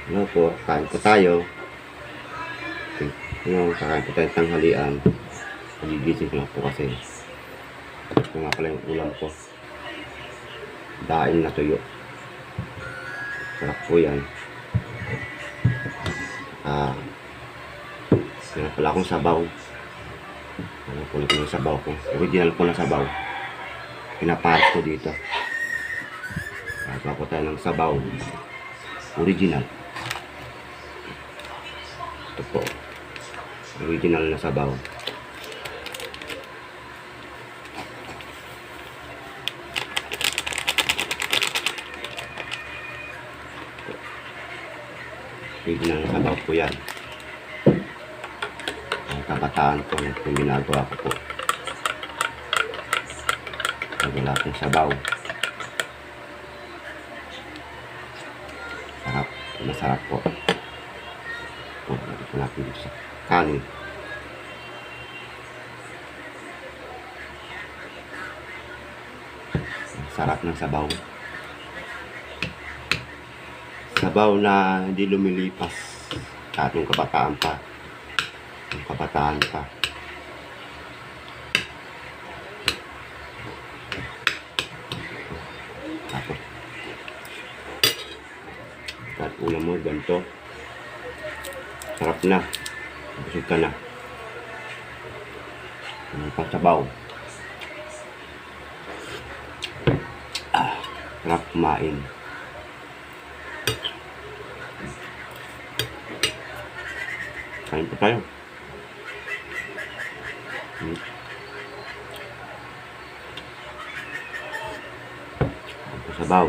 Ano po, kain po tayo. Kakain po tayo ng tanghalian. Nagigising lang po kasi. Ito nga pala yung ulam ko. Daing na tuyo. Sarap po yan. Meron pala akong sabaw. Ano po yung sabaw ko. Original po na sabaw. Pinapares ko dito. Kaya po tayo ng sabaw. Original. Ito po. Original na sabaw. Original na sabaw po yan. Ang kabataan ko na itong ginagawa ko po. Wala akong sabaw. Sarap. Masarap po. Ito natin dito sa kanin. Sarap ng sabaw. Sabaw na hindi lumilipas sa ating kabataan pa. Yung kabataan pa. Tapos at ulam mo ganito. Sarap na. Busog ka na. Pagsabaw. Sarap kumain. Kain pa tayo. Sabaw.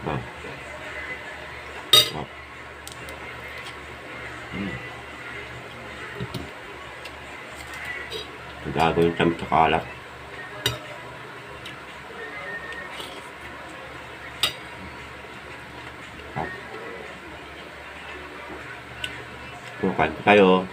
Wow. Wow. Gagawin kami sa kalat. Kain pa tayo.